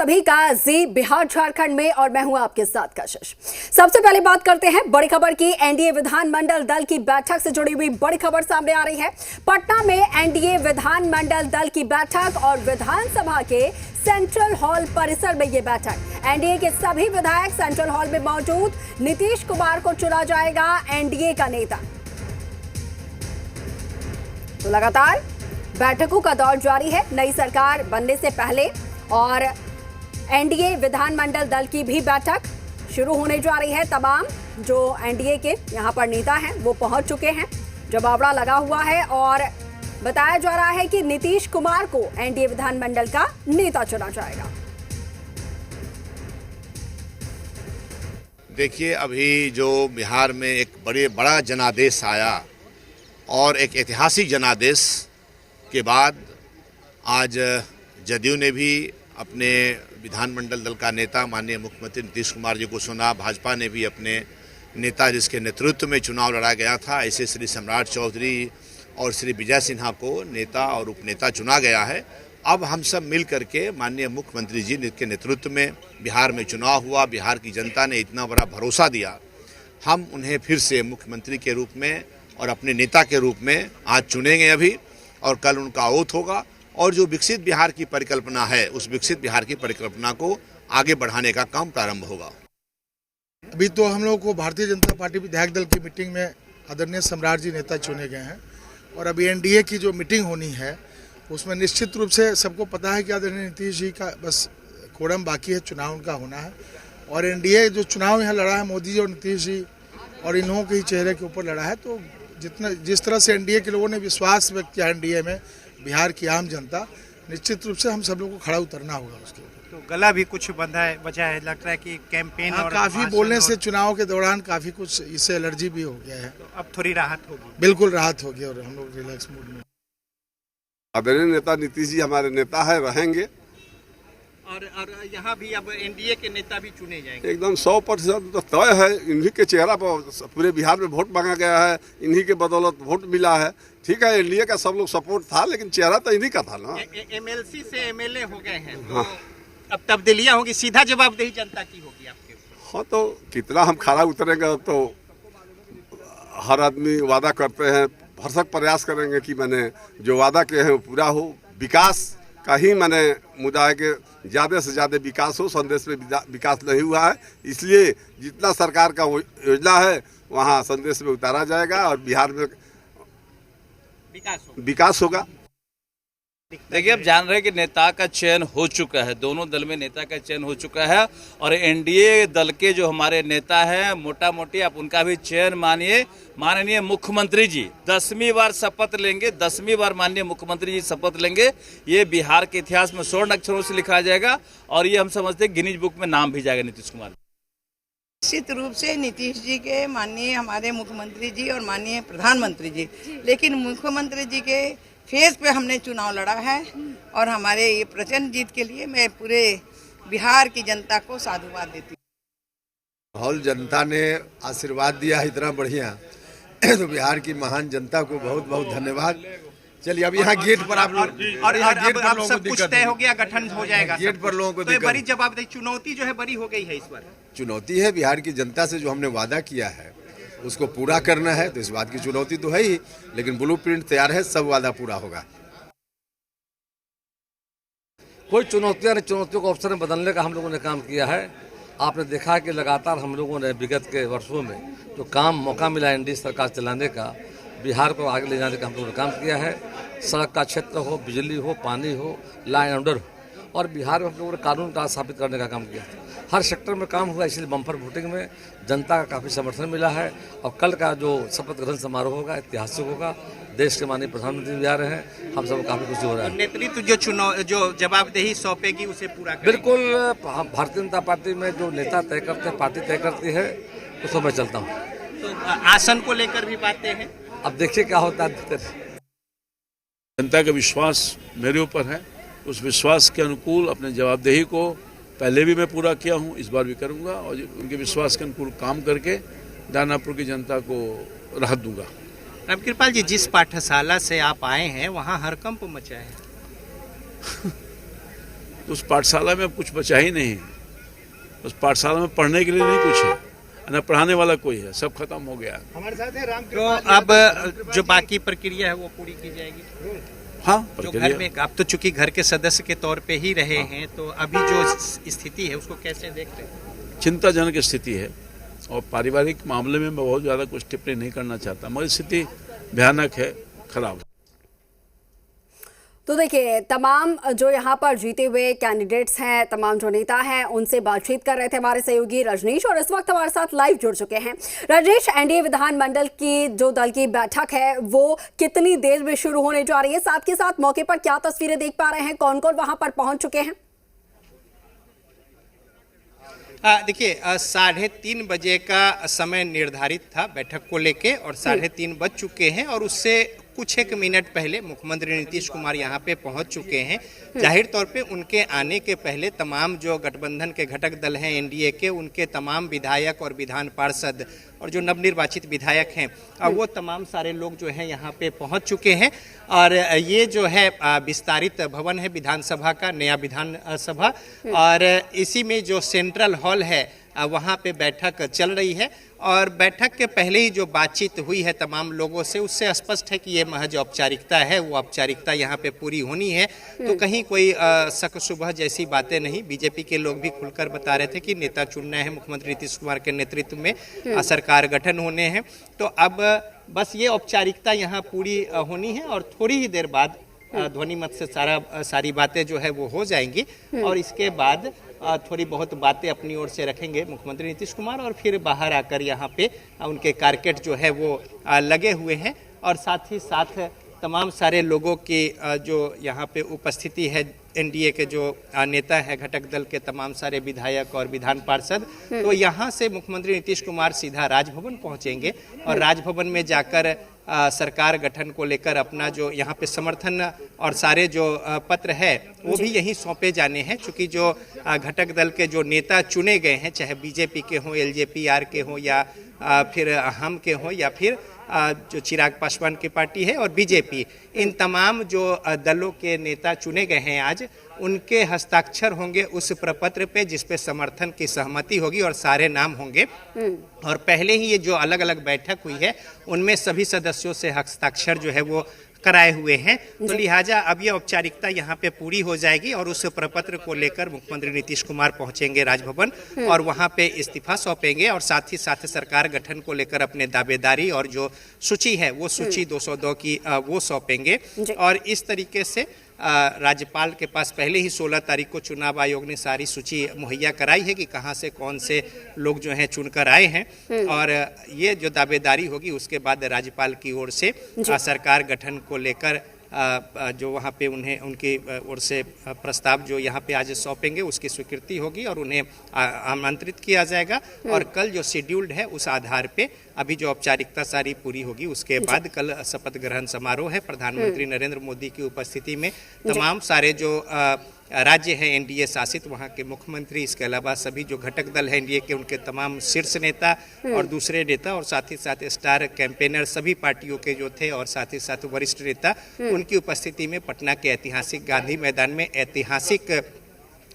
सभी का जी बिहार झारखंड में और मैं हूं आपके साथ कशिश। सबसे पहले बात करते हैं बड़ी खबर की। एनडीए विधानमंडल दल की बैठक से जुड़ी हुई बड़ी खबर सामने आ रही है। पटना में एनडीए विधानमंडल दल की बैठक और विधानसभा के सेंट्रल हॉल परिसर में यह बैठक। एनडीए के सभी विधायक सेंट्रल हॉल में मौजूद। नीतीश कुमार को चुना जाएगा एनडीए का नेता। तो लगातार बैठकों का दौर जारी है नई सरकार बनने से पहले, और एनडीए विधानमंडल दल की भी बैठक शुरू होने जा रही है। तमाम जो एनडीए के यहां पर नेता हैं वो पहुंच चुके हैं। जमावड़ा लगा हुआ है और बताया जा रहा है कि नीतीश कुमार को एनडीए विधानमंडल का नेता चुना जाएगा। देखिए, अभी जो बिहार में एक बड़ा जनादेश आया और एक ऐतिहासिक जनादेश के बाद आज जदयू ने भी अपने विधानमंडल दल का नेता माननीय मुख्यमंत्री नीतीश कुमार जी को चुना। भाजपा ने भी अपने नेता जिसके नेतृत्व में चुनाव लड़ा गया था, ऐसे श्री सम्राट चौधरी और श्री विजय सिन्हा को नेता और उपनेता चुना गया है। अब हम सब मिल करके माननीय मुख्यमंत्री जी के नेतृत्व में बिहार में चुनाव हुआ। बिहार की जनता ने इतना बड़ा भरोसा दिया, हम उन्हें फिर से मुख्यमंत्री के रूप में और अपने नेता के रूप में आज चुनेंगे अभी, और कल उनका ओथ होगा। और जो विकसित बिहार की परिकल्पना है, उस विकसित बिहार की परिकल्पना को आगे बढ़ाने का काम प्रारंभ होगा। अभी तो हम लोगों को भारतीय जनता पार्टी विधायक दल की मीटिंग में आदरणीय सम्राट जी नेता चुने गए हैं, और अभी एनडीए की जो मीटिंग होनी है उसमें निश्चित रूप से सबको पता है कि आदरणीय नीतीश जी का बस कोड़म बाकी है, चुनाव उनका होना है। और एनडीए जो चुनाव यहाँ लड़ा है मोदी जी और नीतीश जी और इन लोगों के ही चेहरे के ऊपर लड़ा है। तो जिस तरह से एनडीए के लोगों ने विश्वास व्यक्त किया एनडीए में, बिहार की आम जनता, निश्चित रूप से हम सब लोगों को खड़ा उतरना होगा उसके ऊपर। तो गला भी कुछ बंधा है, वजह है, लग रहा है कि कैंपेन और काफी बोलने से चुनाव के दौरान काफी कुछ इससे एलर्जी भी हो गया है। तो अब थोड़ी राहत होगी। बिल्कुल राहत होगी और हम लोग रिलैक्स मूड में। आदरणीय नेता नीतीश जी हमारे नेता है, रहेंगे। और यहाँ भी अब एनडीए के नेता भी चुने जाएंगे। एकदम 100% तो तय है। इन्हीं के चेहरा पर पूरे बिहार में वोट मांगा गया है, इन्हीं के बदौलत वोट मिला है। ठीक है, एनडीए का सब लोग सपोर्ट था, लेकिन चेहरा तो इन्हीं का था ना। एमएलसी से एमएलए हो गए हैं, तो हाँ। अब तब्दीलियां होगी, सीधा जवाबदेही जनता की होगी आपके ऊपर। हाँ, तो कितना हम खड़ा उतरेंगे, तो हर आदमी वादा करते हैं, भरसक प्रयास करेंगे कि मैंने जो वादा किए हैं वो पूरा हो। विकास का ही मैंने मुद्दा है कि ज़्यादा से ज़्यादा विकास हो। संदेश में विकास नहीं हुआ है, इसलिए जितना सरकार का योजना है वहाँ संदेश में उतारा जाएगा और बिहार में विकास होगा। देखिए, अब जान रहे हैं कि नेता का चयन हो चुका है, दोनों दल में नेता का चयन हो चुका है। और एनडीए दल के जो हमारे नेता हैं, मोटा मोटी आप उनका भी चयन मानिए। माननीय मुख्यमंत्री जी 10वीं बार शपथ लेंगे, 10वीं बार माननीय मुख्यमंत्री जी शपथ लेंगे। ये बिहार के इतिहास में स्वर्ण अक्षरों से लिखा जाएगा और ये हम समझते हैं गिनीज बुक में नाम भी जाएगा नीतीश कुमार। निश्चित रूप से नीतीश जी के माननीय हमारे मुख्यमंत्री जी और माननीय प्रधानमंत्री जी, लेकिन मुख्यमंत्री जी के फेज पे हमने चुनाव लड़ा है और हमारे ये प्रचंड जीत के लिए मैं पूरे बिहार की जनता को साधुवाद देती हूँ। हॉल जनता ने आशीर्वाद दिया इतना बढ़िया, तो बिहार की महान जनता को बहुत बहुत धन्यवाद। चलिए, अब यहाँ गेट पर आप लोग और अब सब कुछ तय हो गया, गठन हो जाएगा गेट पर लोगों को तो ये बड़ी जवाबदेही, चुनौती जो है बड़ी हो गई है इस बार। चुनौती है बिहार की जनता से जो हमने वादा किया है उसको पूरा करना है, तो इस बात की चुनौती तो है ही, लेकिन ब्लूप्रिंट तैयार है, सब वादा पूरा होगा। कोई चुनौतियां नहीं, चुनौतियों को अवसर में बदलने का हम लोगों ने काम किया है। आपने देखा कि लगातार हम लोगों ने विगत के वर्षों में जो काम मौका मिला एनडीए सरकार चलाने का, बिहार को आगे ले जाने का हम लोगों ने काम किया है। सड़क का क्षेत्र हो, बिजली हो, पानी हो, लॉ एंड ऑर्डर हो, और बिहार में हम लोगों ने कानून का स्थापित करने का काम किया। हर सेक्टर में काम हुआ, इसलिए बम्पर वोटिंग में जनता का काफ़ी समर्थन मिला है। और कल का जो शपथ ग्रहण समारोह होगा ऐतिहासिक होगा। देश के माननीय प्रधानमंत्री भी आ रहे हैं, हम सबको काफ़ी खुशी हो रहा है। नेतृत्व जो जवाबदेही सौंपेगी उसे पूरा करेंगे। बिल्कुल, भारतीय जनता पार्टी में जो नेता तय करते हैं, पार्टी तय करती है, उसको मैं चलता हूँ। तो आसन को लेकर भी बातें हैं, अब देखिए क्या होता है। जनता का विश्वास मेरे ऊपर है, उस विश्वास के अनुकूल अपने जवाबदेही को पहले भी मैं पूरा किया हूं, इस बार भी करूंगा और उनके विश्वास के अनुकूल काम करके दानापुर की जनता को राहत दूंगा। रामकृपाल जी, जिस पाठशाला से आप आए हैं वहाँ हड़कंप मचा है। उस पाठशाला में अब कुछ बचा ही नहीं है। उस पाठशाला में पढ़ने के लिए नहीं कुछ है, न पढ़ाने वाला कोई है, सब खत्म हो गया। हमारे साथ है राम। तो अब जो बाकी प्रक्रिया है वो पूरी की जाएगी। हाँ, जो घर में आप तो चूंकि घर के सदस्य के तौर पे ही रहे हैं, तो अभी जो स्थिति है उसको कैसे देखते हैं? चिंताजनक स्थिति है और पारिवारिक मामले में मैं बहुत ज़्यादा कुछ टिप्पणी नहीं करना चाहता, मगर स्थिति भयानक है, खराब है। तो देखिए, तमाम जो यहाँ पर जीते हुए कैंडिडेट्स हैं, तमाम जो नेता हैं, उनसे बातचीत कर रहे थे हमारे सहयोगी रजनीश, और इस वक्त हमारे साथ लाइव जुड़ चुके हैं। रजनीश, एनडीए विधानमंडल की जो दल की बैठक है वो कितनी देर में शुरू होने जा रही है? साथ के साथ मौके पर क्या तस्वीरें देख पा रहे हैं, कौन कौन वहां पर पहुंच चुके हैं? देखिए, 3:30 बजे का समय निर्धारित था बैठक को लेके, और 3:30 बज चुके हैं, और उससे कुछ एक मिनट पहले मुख्यमंत्री नीतीश कुमार यहाँ पे पहुँच चुके हैं। जाहिर तौर पे उनके आने के पहले तमाम जो गठबंधन के घटक दल हैं एनडीए के, उनके तमाम विधायक और विधान पार्षद और जो नवनिर्वाचित विधायक हैं, वो तमाम सारे लोग जो हैं यहाँ पे पहुँच चुके हैं। और ये जो है विस्तारित भवन है विधानसभा का, नया विधानसभा, और इसी में जो सेंट्रल हॉल है वहाँ पे बैठक चल रही है। और बैठक के पहले ही जो बातचीत हुई है तमाम लोगों से, उससे स्पष्ट है कि ये महज औपचारिकता है, वो औपचारिकता यहाँ पे पूरी होनी है। तो कहीं कोई शक सुबह जैसी बातें नहीं। बीजेपी के लोग भी खुलकर बता रहे थे कि नेता चुनना है, मुख्यमंत्री नीतीश कुमार के नेतृत्व में सरकार गठन होने हैं। तो अब बस ये औपचारिकता यहाँ पूरी होनी है, और थोड़ी ही देर बाद ध्वनि मत से सारी बातें जो है वो हो जाएंगी, और इसके बाद थोड़ी बहुत बातें अपनी ओर से रखेंगे मुख्यमंत्री नीतीश कुमार, और फिर बाहर आकर यहाँ पे उनके कारकेट जो है वो लगे हुए हैं। और साथ ही साथ तमाम सारे लोगों की जो यहाँ पे उपस्थिति है, एनडीए के जो नेता है, घटक दल के तमाम सारे विधायक और विधान पार्षद, तो यहाँ से मुख्यमंत्री नीतीश कुमार सीधा राजभवन पहुँचेंगे, और राजभवन में जाकर सरकार गठन को लेकर अपना जो यहाँ पे समर्थन और सारे जो पत्र है वो भी यहीं सौंपे जाने हैं। चूँकि जो घटक दल के जो नेता चुने गए हैं, चाहे बीजेपी के हों, एलजेपीआर के हों, या फिर हम के हों, या फिर जो चिराग पासवान की पार्टी है और बीजेपी, इन तमाम जो दलों के नेता चुने गए हैं आज, उनके हस्ताक्षर होंगे उस प्रपत्र पे जिस पे समर्थन की सहमति होगी और सारे नाम होंगे। और पहले ही ये जो अलग अलग बैठक हुई है उनमें सभी सदस्यों से हस्ताक्षर जो है वो कराए हुए हैं। तो लिहाजा अब ये औपचारिकता यहाँ पे पूरी हो जाएगी, और उस प्रपत्र को लेकर मुख्यमंत्री नीतीश कुमार पहुंचेंगे राजभवन, और वहाँ पे इस्तीफा सौंपेंगे, और साथ ही साथ सरकार गठन को लेकर अपने दावेदारी और जो सूची है वो सूची 202 की वो सौंपेंगे। और इस तरीके से राज्यपाल के पास पहले ही 16 तारीख को चुनाव आयोग ने सारी सूची मुहैया कराई है कि कहां से कौन से लोग जो हैं चुनकर आए हैं, और ये जो दावेदारी होगी उसके बाद राज्यपाल की ओर से सरकार गठन को लेकर जो वहाँ पे उन्हें उनकी ओर से प्रस्ताव जो यहाँ पे आज सौंपेंगे उसकी स्वीकृति होगी, और उन्हें आमंत्रित किया जाएगा। और कल जो शेड्यूल्ड है उस आधार पे अभी जो औपचारिकता सारी पूरी होगी, उसके बाद कल शपथ ग्रहण समारोह है प्रधानमंत्री नरेंद्र मोदी की उपस्थिति में। तमाम सारे जो राज्य हैं एनडीए शासित, वहाँ के मुख्यमंत्री, इसके अलावा सभी जो घटक दल हैं एनडीए के, उनके तमाम शीर्ष नेता और दूसरे नेता, और साथ ही साथ स्टार कैंपेनर सभी पार्टियों के जो थे, और साथ ही साथ वरिष्ठ नेता, उनकी उपस्थिति में पटना के ऐतिहासिक गांधी मैदान में ऐतिहासिक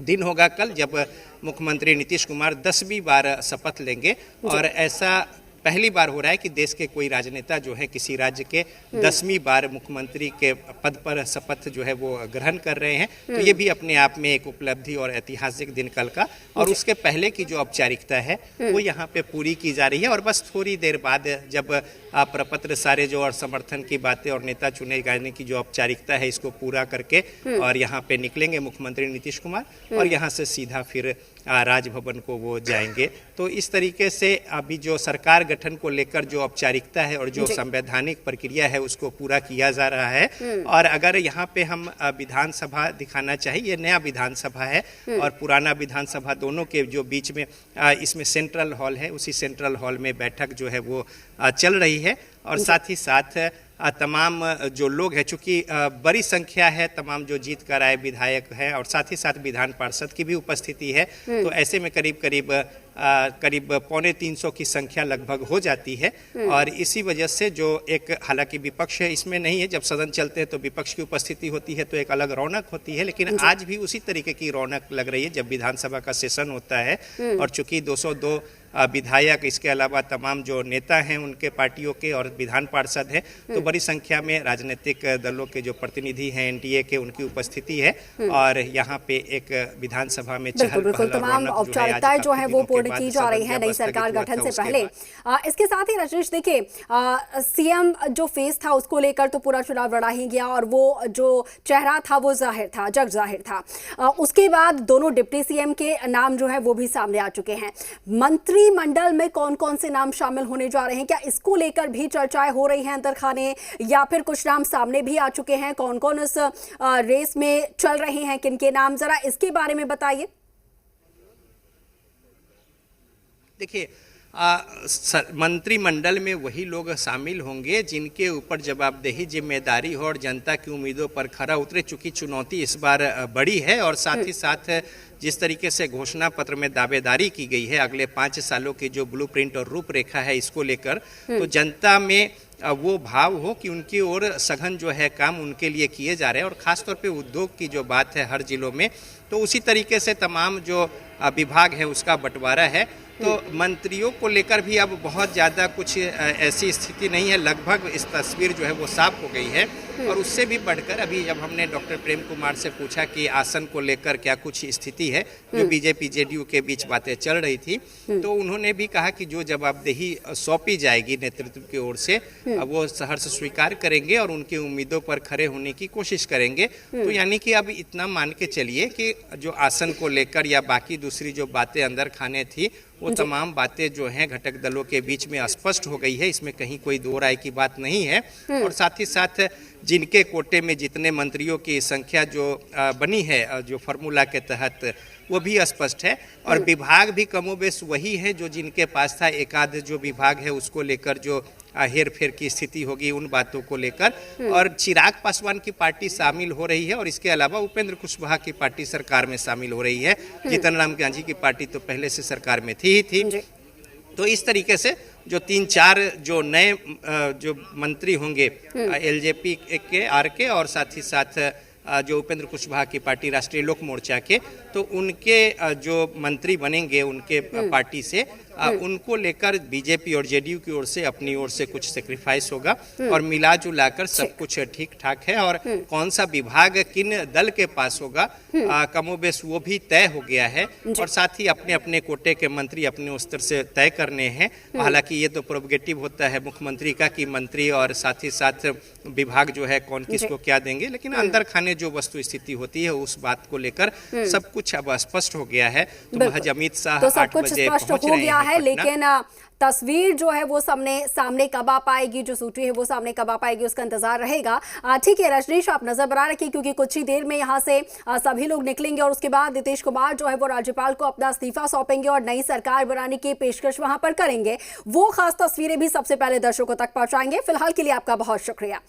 दिन होगा कल, जब मुख्यमंत्री नीतीश कुमार 10वीं बार शपथ लेंगे। और ऐसा पहली बार हो रहा है कि देश के कोई राजनेता जो है किसी राज्य के 10वीं बार मुख्यमंत्री के पद पर शपथ जो है वो ग्रहण कर रहे हैं। तो ये भी अपने आप में एक उपलब्धि और ऐतिहासिक दिन कल का। और उसके पहले की जो औपचारिकता है वो यहाँ पे पूरी की जा रही है, और बस थोड़ी देर बाद जब प्रपत्र सारे जो और समर्थन की बातें और नेता चुने जाने की जो औपचारिकता है इसको पूरा करके और यहाँ पे निकलेंगे मुख्यमंत्री नीतीश कुमार, और यहाँ से सीधा फिर राजभवन को वो जाएंगे। तो इस तरीके से अभी जो सरकार गठन को लेकर जो औपचारिकता है और जो संवैधानिक प्रक्रिया है उसको पूरा किया जा रहा है। और अगर यहाँ पे हम विधानसभा दिखाना चाहिए, ये नया विधानसभा है और पुराना विधानसभा दोनों के जो बीच में इसमें सेंट्रल हॉल है, उसी सेंट्रल हॉल में बैठक जो है वो चल रही है। और साथ ही साथ तमाम जो लोग हैं, चूंकि बड़ी संख्या है तमाम जो जीत कर आए विधायक हैं और साथ ही साथ विधान पार्षद की भी उपस्थिति है, तो ऐसे में करीब 250 की संख्या लगभग हो जाती है। और इसी वजह से जो एक, हालांकि विपक्ष है इसमें नहीं है, जब सदन चलते हैं तो विपक्ष की उपस्थिति होती है तो एक अलग रौनक होती है, लेकिन आज भी उसी तरीके की रौनक लग रही है जब विधानसभा का सेशन होता है। और चूंकि 202 विधायक, इसके अलावा तमाम जो नेता हैं उनके पार्टियों के और विधान पार्षद हैं, तो बड़ी संख्या में राजनीतिक दलों के जो प्रतिनिधि हैं एनडीए के, उनकी उपस्थिति है। और यहाँ पे एक विधानसभा में चहल बिल्कुल तमाम औपचारिकताएं जो है वो पूर्ण की जा रही है नई सरकार गठन से पहले। इसके साथ ही रजनीश, देखिए सीएम जो फेस था उसको लेकर तो पूरा चुनाव लड़ा ही गया और वो जो चेहरा था वो जाहिर था, जग जाहिर था। उसके बाद दोनों डिप्टी सीएम के नाम जो है वो भी सामने आ चुके हैं। मंत्रिमंडल में कौन कौन से नाम शामिल होने जा रहे हैं, क्या इसको लेकर भी चर्चाएं हो रही हैं अंदर खाने, या फिर कुछ नाम सामने भी आ चुके हैं? कौन कौन इस रेस में चल रहे हैं, किन के नाम, जरा इसके बारे में बताइए। देखिए, मंत्रिमंडल में वही लोग शामिल होंगे जिनके ऊपर जवाबदेही जिम्मेदारी हो और जनता की उम्मीदों पर खरा उतरे। चूंकि चुनौती इस बार बड़ी है और साथ ही साथ जिस तरीके से घोषणा पत्र में दावेदारी की गई है अगले 5 सालों की जो ब्लूप्रिंट और रूपरेखा है इसको लेकर, तो जनता में वो भाव हो कि उनकी ओर सघन जो है काम उनके लिए किए जा रहे हैं। और ख़ासतौर पे उद्योग की जो बात है हर जिलों में, तो उसी तरीके से तमाम जो विभाग है उसका बंटवारा है। तो मंत्रियों को लेकर भी अब बहुत ज़्यादा कुछ ऐसी स्थिति नहीं है, लगभग इस तस्वीर जो है वो साफ हो गई है। और उससे भी बढ़कर अभी जब हमने डॉक्टर प्रेम कुमार से पूछा कि आसन को लेकर क्या कुछ स्थिति है, जो बीजेपी जेडीयू के बीच बातें चल रही थी, तो उन्होंने भी कहा कि जो जवाबदेही सौंपी जाएगी नेतृत्व की ओर से वो सहर्ष स्वीकार करेंगे और उनकी उम्मीदों पर खरे होने की कोशिश करेंगे। तो यानी कि अब इतना मान के चलिए कि जो आसन को लेकर या बाकी दूसरी जो बातें अंदर खाने थी वो तमाम बातें जो हैं घटक दलों के बीच में स्पष्ट हो गई है, इसमें कहीं कोई दो राय की बात नहीं है। और साथ ही साथ जिनके कोटे में जितने मंत्रियों की संख्या जो बनी है जो फार्मूला के तहत, वो भी स्पष्ट है। और विभाग भी कमोबेश वही है जो जिनके पास था। एक आध जो विभाग है उसको लेकर जो हेर फेर की स्थिति होगी उन बातों को लेकर। और चिराग पासवान की पार्टी शामिल हो रही है और इसके अलावा उपेंद्र कुशवाहा की पार्टी सरकार में शामिल हो रही है। जीतन राम मांझी की पार्टी तो पहले से सरकार में थी ही थी। तो इस तरीके से जो 3-4 जो नए जो मंत्री होंगे एलजेपी के, आर के, और साथ ही साथ जो उपेंद्र कुशवाहा की पार्टी राष्ट्रीय लोक मोर्चा के, तो उनके जो मंत्री बनेंगे उनके पार्टी से, उनको लेकर बीजेपी और जेडीयू की ओर से अपनी ओर से कुछ सेक्रीफाइस होगा और मिला जुला कर सब कुछ ठीक ठाक है। और कौन सा विभाग किन दल के पास होगा कमोबेश वो भी तय हो गया है। और साथ ही अपने अपने कोटे के मंत्री अपने स्तर से तय करने हैं। हालांकि ये तो प्रोरोगेटिव होता है मुख्यमंत्री का कि मंत्री और साथ ही साथ विभाग जो है कौन किसको क्या देंगे, लेकिन अंदर खाने जो वस्तु स्थिति होती है उस बात को लेकर सब कुछ अब स्पष्ट हो गया है। तो महज अमित शाह 8 बजे पहुंच रहे हैं है, लेकिन तस्वीर जो है वो सामने कब आ पाएगी, जो सूची है वो सामने कब आ पाएगी, उसका इंतजार रहेगा। ठीक है रजनीश, आप नजर बना रखिए क्योंकि कुछ ही देर में यहाँ से सभी लोग निकलेंगे और उसके बाद नीतीश कुमार जो है वो राज्यपाल को अपना इस्तीफा सौंपेंगे और नई सरकार बनाने की पेशकश वहां पर करेंगे। वो खास तस्वीरें भी सबसे पहले दर्शकों तक पहुंचाएंगे। फिलहाल के लिए आपका बहुत शुक्रिया।